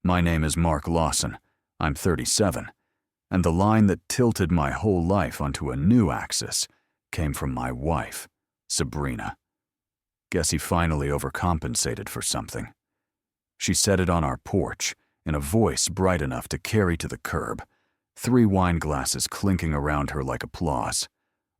My name is Mark Lawson. I'm 37. And the line that tilted my whole life onto a new axis came from my wife, Sabrina. Guess he finally overcompensated for something. She said it on our porch, in a voice bright enough to carry to the curb, 3 wine glasses clinking around her like applause,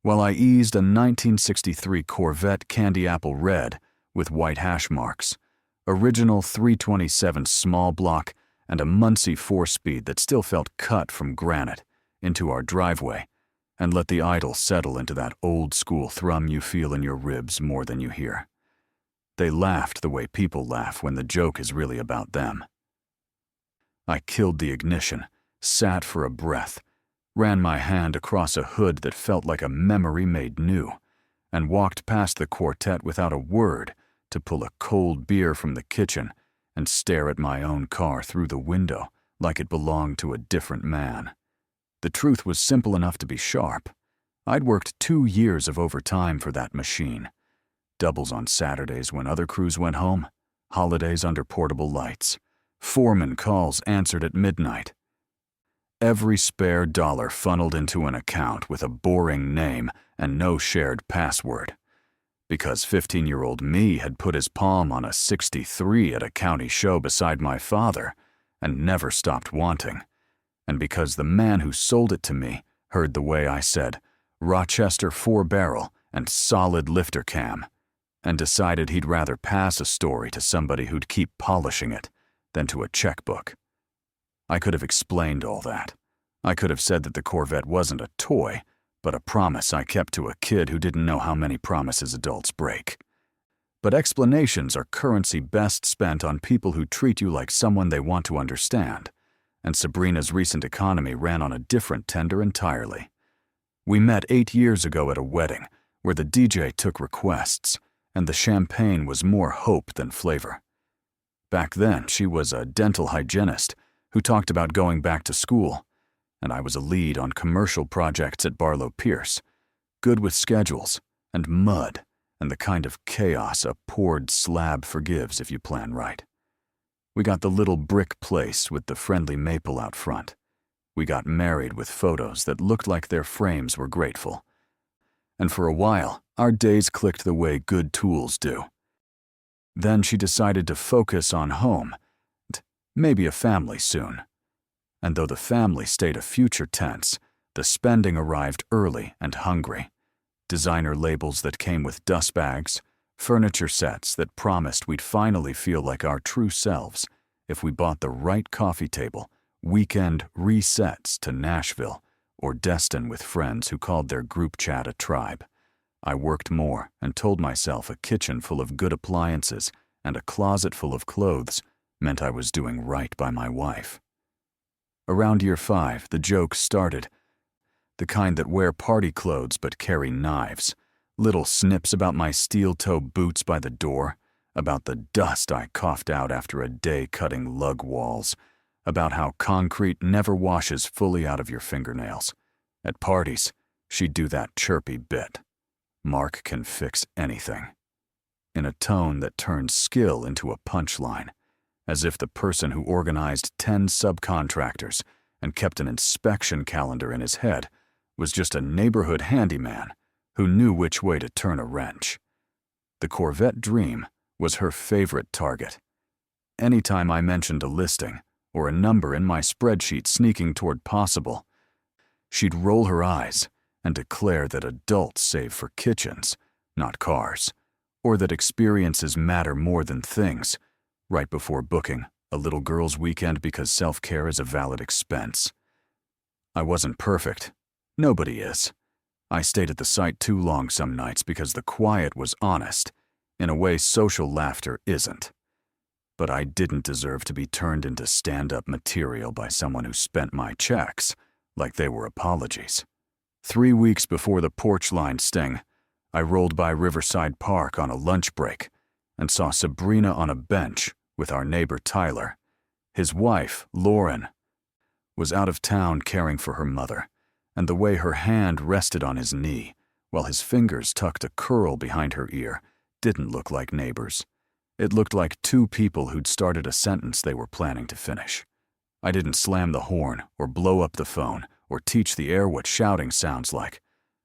while I eased a 1963 Corvette candy apple red with white hash marks, original 327 small block, and a Muncie 4-speed that still felt cut from granite, into our driveway, and let the idle settle into that old-school thrum you feel in your ribs more than you hear. They laughed the way people laugh when the joke is really about them. I killed the ignition, sat for a breath, ran my hand across a hood that felt like a memory made new, and walked past the quartet without a word to pull a cold beer from the kitchen and stare at my own car through the window like it belonged to a different man. The truth was simple enough to be sharp. I'd worked 2 years of overtime for that machine. Doubles on Saturdays when other crews went home, holidays under portable lights, foreman calls answered at midnight. Every spare dollar funneled into an account with a boring name and no shared password. Because 15-year-old me had put his palm on a 63 at a county show beside my father and never stopped wanting. And because the man who sold it to me heard the way I said, Rochester 4-barrel and solid lifter cam, and decided he'd rather pass a story to somebody who'd keep polishing it than to a checkbook. I could have explained all that. I could have said that the Corvette wasn't a toy, but a promise I kept to a kid who didn't know how many promises adults break. But explanations are currency best spent on people who treat you like someone they want to understand, and Sabrina's recent economy ran on a different tender entirely. We met 8 years ago at a wedding where the DJ took requests, and the champagne was more hope than flavor. Back then, she was a dental hygienist who talked about going back to school, and I was a lead on commercial projects at Barlow Pierce, good with schedules and mud and the kind of chaos a poured slab forgives if you plan right. We got the little brick place with the friendly maple out front. We got married with photos that looked like their frames were grateful. And for a while, our days clicked the way good tools do. Then she decided to focus on home, and maybe a family soon. And though the family stayed a future tense, the spending arrived early and hungry. Designer labels that came with dust bags, furniture sets that promised we'd finally feel like our true selves if we bought the right coffee table, weekend resets to Nashville, or Destin with friends who called their group chat a tribe. I worked more and told myself a kitchen full of good appliances and a closet full of clothes meant I was doing right by my wife. Around year 5, the jokes started. The kind that wear party clothes but carry knives. Little snips about my steel-toe boots by the door, about the dust I coughed out after a day cutting lug walls, about how concrete never washes fully out of your fingernails. At parties, she'd do that chirpy bit. Mark can fix anything. In a tone that turned skill into a punchline, as if the person who organized 10 subcontractors and kept an inspection calendar in his head was just a neighborhood handyman who knew which way to turn a wrench. The Corvette dream was her favorite target. Anytime I mentioned a listing or a number in my spreadsheet sneaking toward possible, she'd roll her eyes and declare that adults save for kitchens, not cars, or that experiences matter more than things, right before booking a little girl's weekend because self-care is a valid expense. I wasn't perfect. Nobody is. I stayed at the site too long some nights because the quiet was honest, in a way social laughter isn't. But I didn't deserve to be turned into stand-up material by someone who spent my checks like they were apologies. 3 weeks before the porch line sting, I rolled by Riverside Park on a lunch break and saw Sabrina on a bench with our neighbor Tyler. His wife, Lauren, was out of town caring for her mother, and the way her hand rested on his knee while his fingers tucked a curl behind her ear didn't look like neighbors. It looked like two people who'd started a sentence they were planning to finish. I didn't slam the horn or blow up the phone or teach the air what shouting sounds like.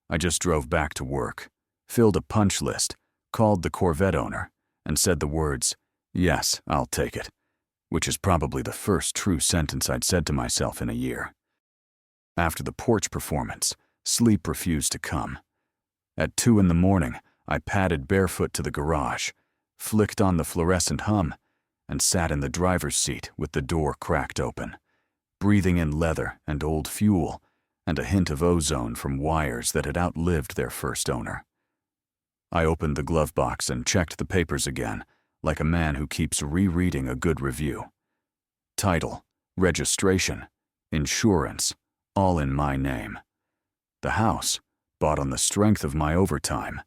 I just drove back to work, filled a punch list, called the Corvette owner, and said the words, "Yes, I'll take it," which is probably the first true sentence I'd said to myself in a year. After the porch performance, sleep refused to come. At 2 in the morning, I padded barefoot to the garage, flicked on the fluorescent hum, and sat in the driver's seat with the door cracked open, breathing in leather and old fuel and a hint of ozone from wires that had outlived their first owner. I opened the glove box and checked the papers again, like a man who keeps rereading a good review. Title, registration, insurance, all in my name. The house, bought on the strength of my overtime.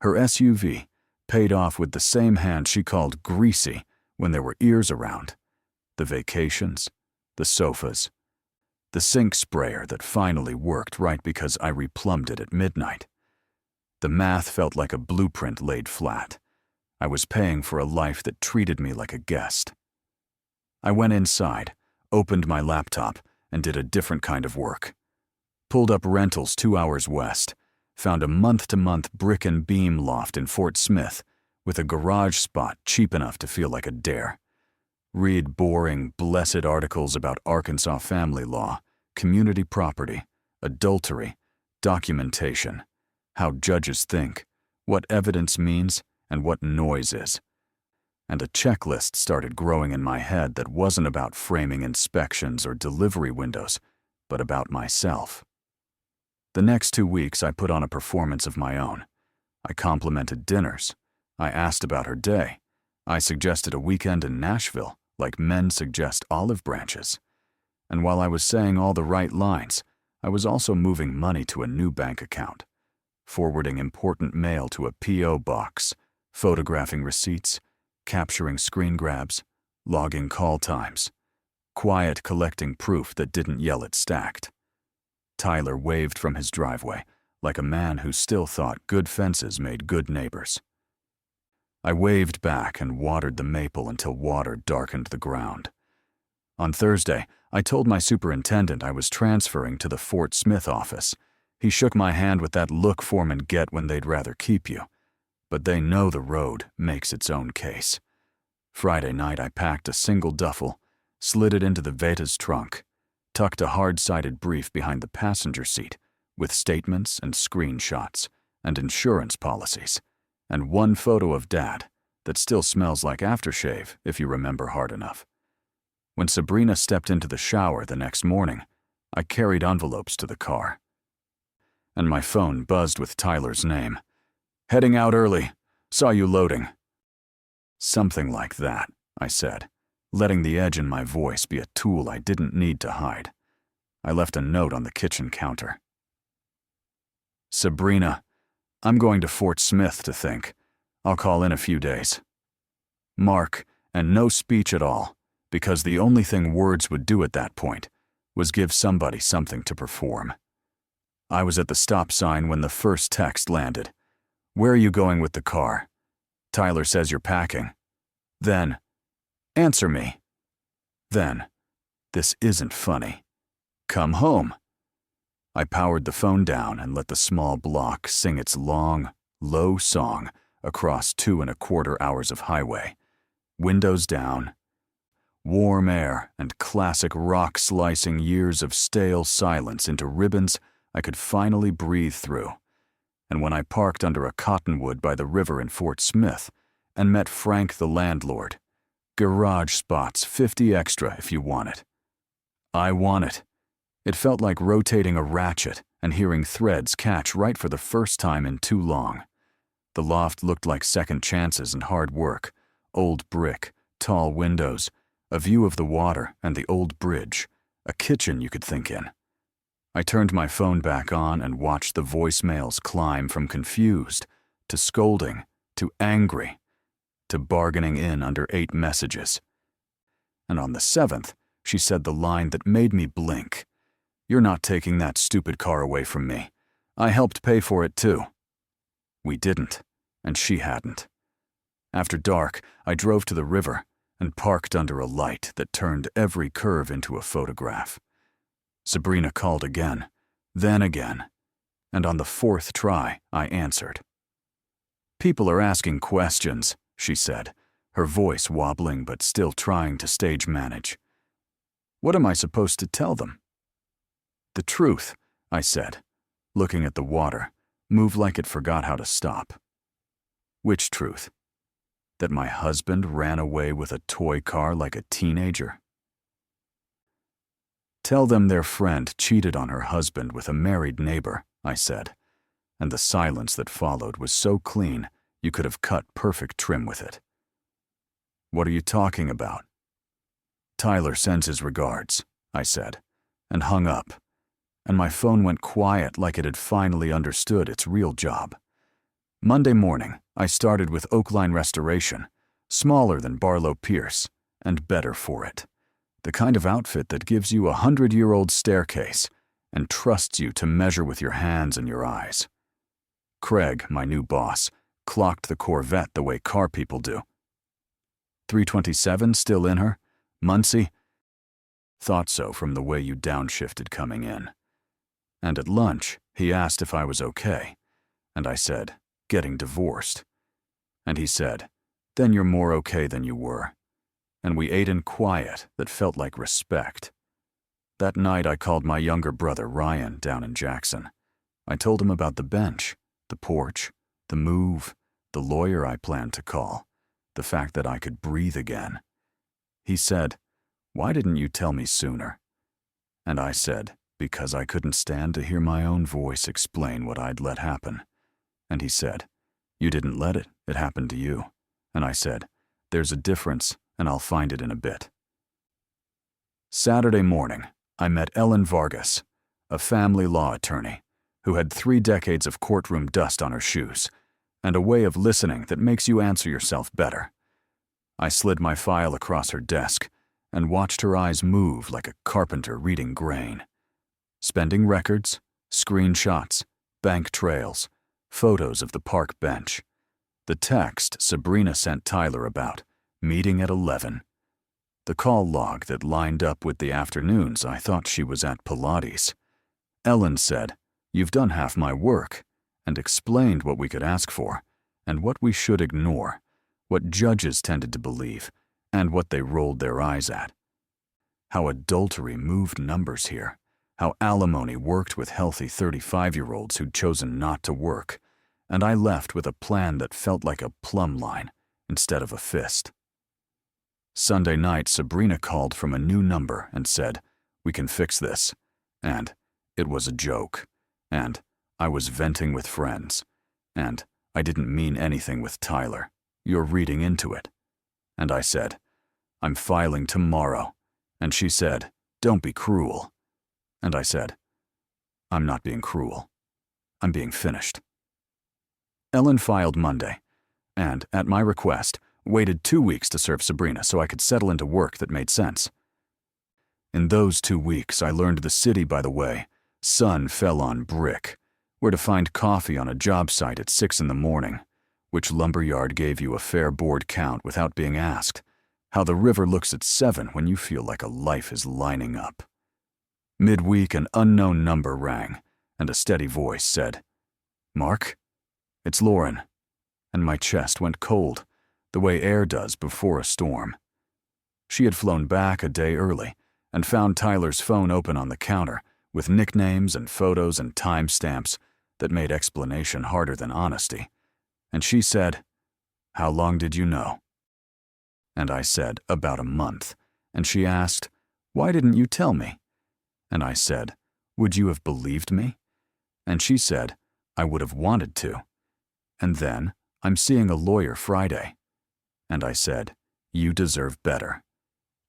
Her SUV, paid off with the same hand she called greasy when there were ears around. The vacations, the sofas, the sink sprayer that finally worked right because I replumbed it at midnight. The math felt like a blueprint laid flat. I was paying for a life that treated me like a guest. I went inside, opened my laptop, and did a different kind of work. Pulled up rentals 2 hours west, found a month-to-month brick and beam loft in Fort Smith with a garage spot cheap enough to feel like a dare. Read boring, blessed articles about Arkansas family law, community property, adultery, documentation, how judges think, what evidence means, and what noise is. And a checklist started growing in my head that wasn't about framing inspections or delivery windows, but about myself. The next 2 weeks, I put on a performance of my own. I complimented dinners. I asked about her day. I suggested a weekend in Nashville, like men suggest olive branches. And while I was saying all the right lines, I was also moving money to a new bank account, forwarding important mail to a P.O. box, photographing receipts, capturing screen grabs, logging call times, quiet collecting proof that didn't yell at stacked. Tyler waved from his driveway, like a man who still thought good fences made good neighbors. I waved back and watered the maple until water darkened the ground. On Thursday, I told my superintendent I was transferring to the Fort Smith office. He shook my hand with that look foremen get when they'd rather keep you. But they know the road makes its own case. Friday night, I packed a single duffel, slid it into the Veta's trunk, tucked a hard-sided brief behind the passenger seat with statements and screenshots and insurance policies, and one photo of Dad that still smells like aftershave if you remember hard enough. When Sabrina stepped into the shower the next morning, I carried envelopes to the car. And my phone buzzed with Tyler's name. "Heading out early. Saw you loading." Something like that, I said, letting the edge in my voice be a tool I didn't need to hide. I left a note on the kitchen counter. "Sabrina, I'm going to Fort Smith to think. I'll call in a few days. Mark, and no speech at all, because the only thing words would do at that point was give somebody something to perform." I was at the stop sign when the first text landed. "Where are you going with the car? Tyler says you're packing." Then, "Answer me." Then, "This isn't funny. Come home." I powered the phone down and let the small block sing its long, low song across 2¼ hours of highway. Windows down. Warm air and classic rock-slicing years of stale silence into ribbons I could finally breathe through. And when I parked under a cottonwood by the river in Fort Smith and met Frank the landlord, "Garage spots, 50 extra if you want it." I want it. It felt like rotating a ratchet and hearing threads catch right for the first time in too long. The loft looked like second chances and hard work, old brick, tall windows, a view of the water and the old bridge, a kitchen you could think in. I turned my phone back on and watched the voicemails climb from confused to scolding to angry to bargaining in under 8 messages. And on the 7th, she said the line that made me blink. "You're not taking that stupid car away from me. I helped pay for it too." We didn't, and she hadn't. After dark, I drove to the river and parked under a light that turned every curve into a photograph. Sabrina called again, then again, and on the fourth try, I answered. "People are asking questions," she said, her voice wobbling but still trying to stage manage. "What am I supposed to tell them?" "The truth," I said, looking at the water, moved like it forgot how to stop. "Which truth? That my husband ran away with a toy car like a teenager?" "Tell them their friend cheated on her husband with a married neighbor," I said, and the silence that followed was so clean you could have cut perfect trim with it. "What are you talking about?" "Tyler sends his regards," I said, and hung up, and my phone went quiet like it had finally understood its real job. Monday morning, I started with Oakline Restoration, smaller than Barlow Pierce, and better for it. The kind of outfit that gives you a 100-year-old staircase and trusts you to measure with your hands and your eyes. Craig, my new boss, clocked the Corvette the way car people do. 327 still in her? Muncie? Thought so from the way you downshifted coming in. And at lunch, he asked if I was okay, and I said, getting divorced. And he said, then you're more okay than you were. And we ate in quiet that felt like respect. That night I called my younger brother Ryan down in Jackson. I told him about the bench, the porch, the move, the lawyer I planned to call, the fact that I could breathe again. He said, "Why didn't you tell me sooner?" And I said, because I couldn't stand to hear my own voice explain what I'd let happen. And he said, "You didn't let it, it happened to you." And I said, "There's a difference, and I'll find it in a bit." Saturday morning, I met Ellen Vargas, a family law attorney who had 3 decades of courtroom dust on her shoes and a way of listening that makes you answer yourself better. I slid my file across her desk and watched her eyes move like a carpenter reading grain. Spending records, screenshots, bank trails, photos of the park bench. The text Sabrina sent Tyler about, meeting at 11. The call log that lined up with the afternoons I thought she was at Pilates. Ellen said, "You've done half my work," and explained what we could ask for, and what we should ignore, what judges tended to believe, and what they rolled their eyes at. How adultery moved numbers here, how alimony worked with healthy 35-year-olds who'd chosen not to work, and I left with a plan that felt like a plumb line instead of a fist. Sunday night, Sabrina called from a new number and said, "We can fix this," and it was a joke, and I was venting with friends, and I didn't mean anything with Tyler. You're reading into it. And I said, "I'm filing tomorrow," and she said, "Don't be cruel." And I said, "I'm not being cruel. I'm being finished." Ellen filed Monday, and, at my request, waited 2 weeks to serve Sabrina so I could settle into work that made sense. In those 2 weeks, I learned the city by the way. Sun fell on brick, where to find coffee on a job site at 6 in the morning, which lumberyard gave you a fair board count without being asked, how the river looks at 7 when you feel like a life is lining up. Midweek, an unknown number rang, and a steady voice said, "Mark? It's Lauren." And my chest went cold, the way air does before a storm. She had flown back a day early and found Tyler's phone open on the counter with nicknames and photos and timestamps that made explanation harder than honesty. And she said, "How long did you know?" And I said, "About a month." And she asked, "Why didn't you tell me?" And I said, "Would you have believed me?" And she said, "I would have wanted to." And then, "I'm seeing a lawyer Friday." And I said, "You deserve better."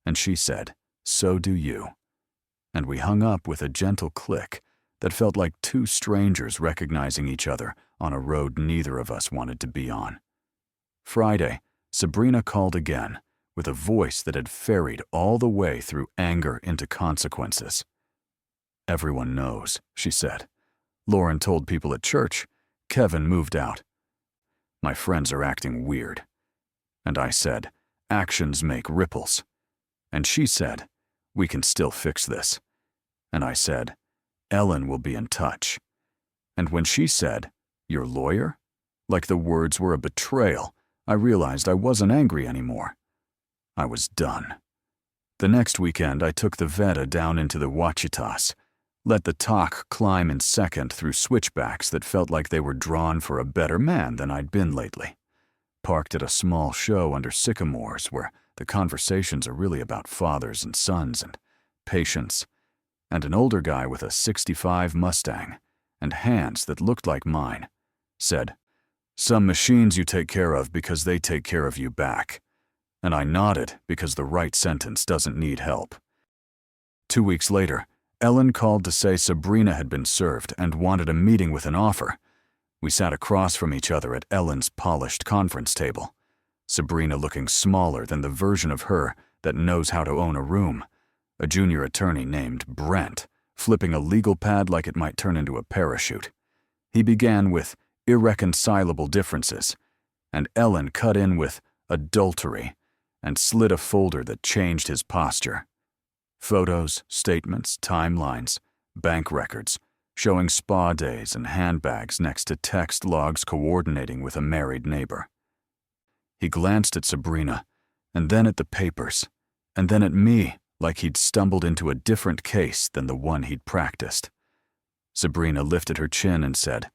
And she said, "So do you." And we hung up with a gentle click that felt like 2 strangers recognizing each other on a road neither of us wanted to be on. Friday, Sabrina called again, with a voice that had ferried all the way through anger into consequences. "Everyone knows," she said. "Lauren told people at church. Kevin moved out. My friends are acting weird. And I said, actions make ripples. And she said, we can still fix this. And I said, Ellen will be in touch. And when she said, your lawyer? Like the words were a betrayal, I realized I wasn't angry anymore. I was done. The next weekend, I took the Vetta down into the Ouachitas, let the talk climb in second through switchbacks that felt like they were drawn for a better man than I'd been lately. Parked at a small show under sycamores where the conversations are really about fathers and sons and patience, and an older guy with a '65 Mustang and hands that looked like mine said, some machines you take care of because they take care of you back. And I nodded because the right sentence doesn't need help. 2 weeks later, Ellen called to say Sabrina had been served and wanted a meeting with an offer. We sat across from each other at Ellen's polished conference table, Sabrina looking smaller than the version of her that knows how to own a room, a junior attorney named Brent, flipping a legal pad like it might turn into a parachute. He began with irreconcilable differences, and Ellen cut in with adultery and slid a folder that changed his posture. Photos, statements, timelines, bank records, showing spa days and handbags next to text logs coordinating with a married neighbor. He glanced at Sabrina, and then at the papers, and then at me like he'd stumbled into a different case than the one he'd practiced. Sabrina lifted her chin and said,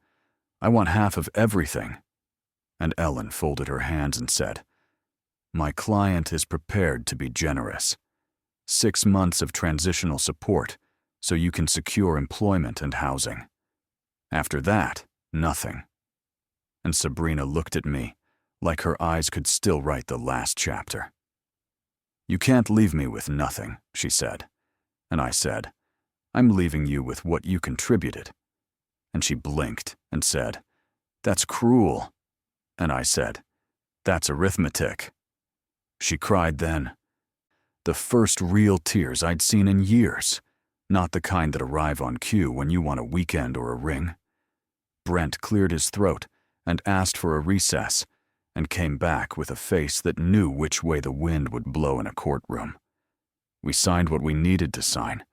I want half of everything. And Ellen folded her hands and said, my client is prepared to be generous. 6 months of transitional support so you can secure employment and housing. After that, nothing. And Sabrina looked at me like her eyes could still write the last chapter. You can't leave me with nothing, she said. And I said, I'm leaving you with what you contributed. And she blinked and said, that's cruel. And I said, that's arithmetic. She cried then. The first real tears I'd seen in years, not the kind that arrive on cue when you want a weekend or a ring. Brent cleared his throat and asked for a recess and came back with a face that knew which way the wind would blow in a courtroom. We signed what we needed to sign,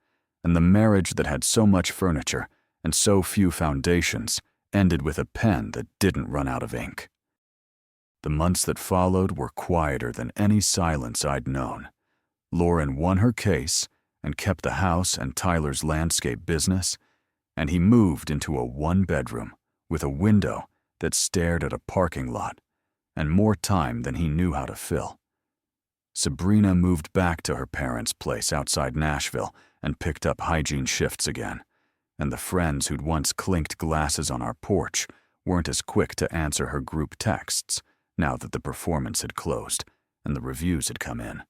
and the marriage that had so much furniture and so few foundations ended with a pen that didn't run out of ink. The months that followed were quieter than any silence I'd known. Lauren won her case and kept the house and Tyler's landscape business, and he moved into a 1-bedroom with a window that stared at a parking lot and more time than he knew how to fill. Sabrina moved back to her parents' place outside Nashville and picked up hygiene shifts again, and the friends who'd once clinked glasses on our porch weren't as quick to answer her group texts now that the performance had closed and the reviews had come in.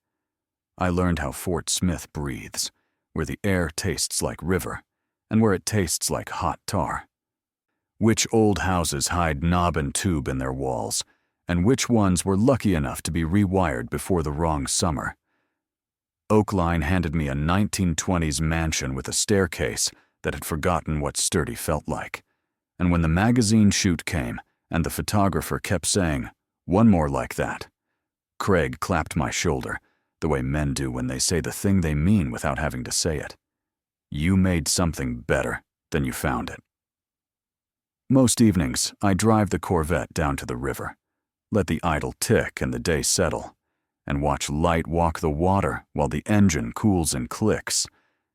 I learned how Fort Smith breathes, where the air tastes like river and where it tastes like hot tar. Which old houses hide knob and tube in their walls, and which ones were lucky enough to be rewired before the wrong summer. Oakline handed me a 1920s mansion with a staircase that had forgotten what sturdy felt like. And when the magazine shoot came and the photographer kept saying, one more like that, Craig clapped my shoulder, the way men do when they say the thing they mean without having to say it. You made something better than you found it. Most evenings, I drive the Corvette down to the river, let the idle tick and the day settle, and watch light walk the water while the engine cools and clicks,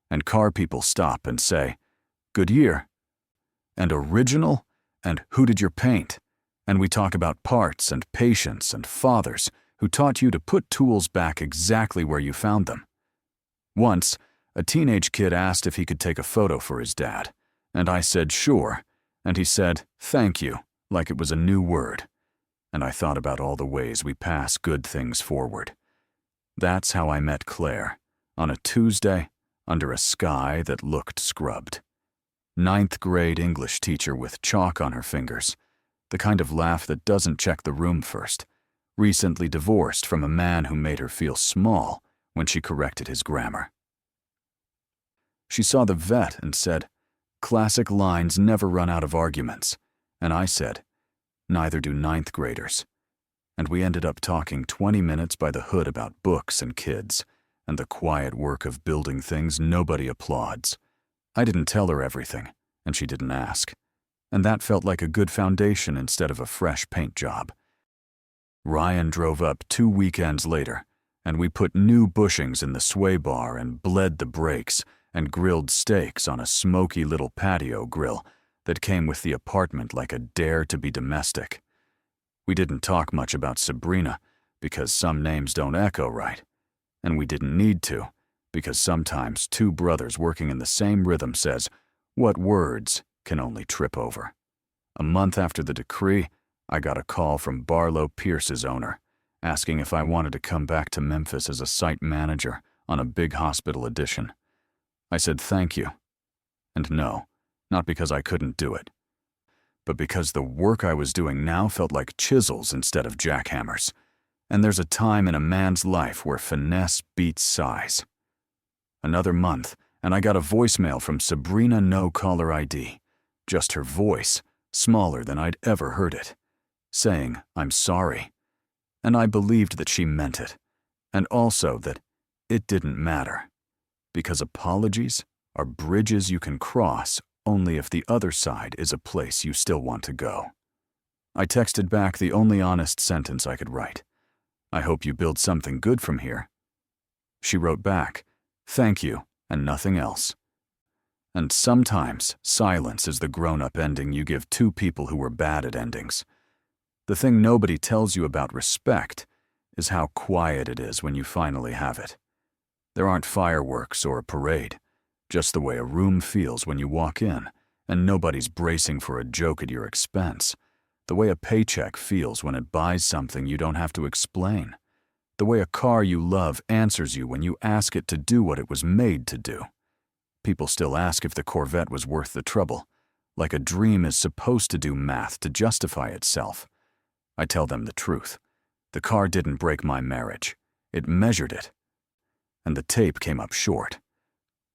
and car people stop and say, good year, and original, and who did your paint? And we talk about parts and patience and fathers who taught you to put tools back exactly where you found them. Once, a teenage kid asked if he could take a photo for his dad, and I said sure, and he said thank you, like it was a new word. And I thought about all the ways we pass good things forward. That's how I met Claire, on a Tuesday, under a sky that looked scrubbed. 9th grade English teacher with chalk on her fingers, the kind of laugh that doesn't check the room first, recently divorced from a man who made her feel small when she corrected his grammar. She saw the vet and said, classic lines never run out of arguments, and I said, neither do 9th graders. and we ended up talking 20 minutes by the hood about books and kids, and the quiet work of building things nobody applauds. I didn't tell her everything, and she didn't ask, and that felt like a good foundation instead of a fresh paint job. Ryan drove up 2 weekends later, and we put new bushings in the sway bar and bled the brakes and grilled steaks on a smoky little patio grill that came with the apartment like a dare to be domestic. We didn't talk much about Sabrina because some names don't echo right, and we didn't need to because sometimes 2 brothers working in the same rhythm says, "What words can only trip over." A month after the decree, I got a call from Barlow Pierce's owner, asking if I wanted to come back to Memphis as a site manager on a big hospital addition. I said thank you, and no, not because I couldn't do it, but because the work I was doing now felt like chisels instead of jackhammers, and there's a time in a man's life where finesse beats size. Another month, and I got a voicemail from Sabrina No Caller ID, just her voice, smaller than I'd ever heard it, saying, "I'm sorry." And I believed that she meant it, and also that it didn't matter, because apologies are bridges you can cross only if the other side is a place you still want to go. I texted back the only honest sentence I could write. "I hope you build something good from here." She wrote back, "Thank you, and nothing else." And sometimes silence is the grown-up ending you give 2 people who were bad at endings. The thing nobody tells you about respect is how quiet it is when you finally have it. There aren't fireworks or a parade, just the way a room feels when you walk in, and nobody's bracing for a joke at your expense. The way a paycheck feels when it buys something you don't have to explain. The way a car you love answers you when you ask it to do what it was made to do. People still ask if the Corvette was worth the trouble, like a dream is supposed to do math to justify itself. I tell them the truth. The car didn't break my marriage. It measured it. And the tape came up short.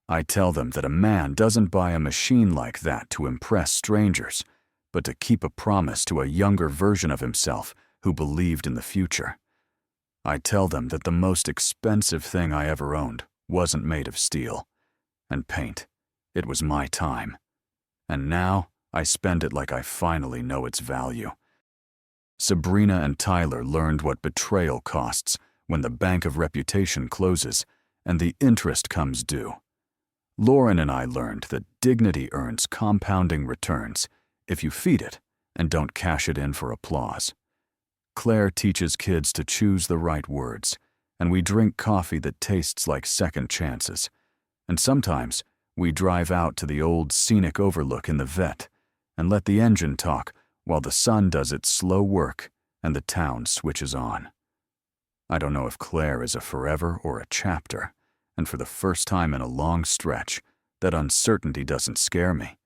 I tell them that a man doesn't buy a machine like that to impress strangers, but to keep a promise to a younger version of himself who believed in the future. I tell them that the most expensive thing I ever owned wasn't made of steel and paint. It was my time. And now I spend it like I finally know its value. Sabrina and Tyler learned what betrayal costs when the bank of reputation closes and the interest comes due. Lauren and I learned that dignity earns compounding returns if you feed it and don't cash it in for applause. Claire teaches kids to choose the right words, and we drink coffee that tastes like second chances. And sometimes we drive out to the old scenic overlook in the vet and let the engine talk while the sun does its slow work and the town switches on. I don't know if Claire is a forever or a chapter, and for the first time in a long stretch, that uncertainty doesn't scare me,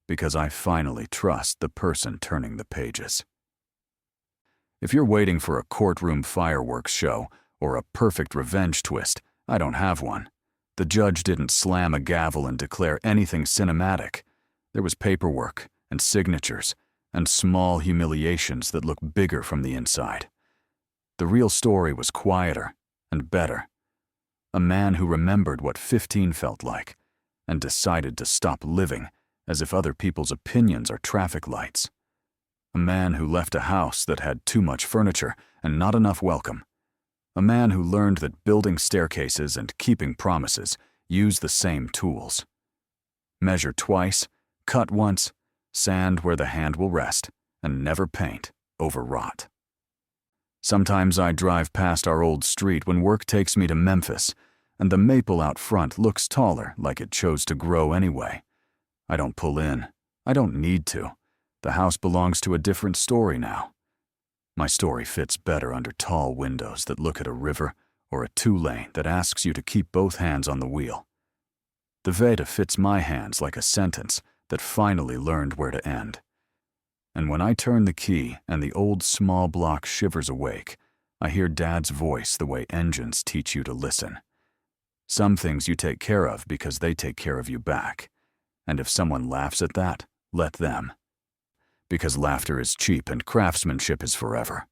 because I finally trust the person turning the pages. If you're waiting for a courtroom fireworks show or a perfect revenge twist, I don't have one. The judge didn't slam a gavel and declare anything cinematic. There was paperwork and signatures and small humiliations that look bigger from the inside. The real story was quieter and better. A man who remembered what 15 felt like and decided to stop living as if other people's opinions are traffic lights. A man who left a house that had too much furniture and not enough welcome. A man who learned that building staircases and keeping promises use the same tools. Measure twice, cut once, sand where the hand will rest, and never paint overwrought. Sometimes I drive past our old street when work takes me to Memphis, and the maple out front looks taller like it chose to grow anyway. I don't pull in. I don't need to. The house belongs to a different story now. My story fits better under tall windows that look at a river or a 2-lane that asks you to keep both hands on the wheel. The Veda fits my hands like a sentence that finally learned where to end. And when I turn the key and the old small block shivers awake, I hear Dad's voice the way engines teach you to listen. Some things you take care of because they take care of you back. And if someone laughs at that, let them. Because laughter is cheap and craftsmanship is forever.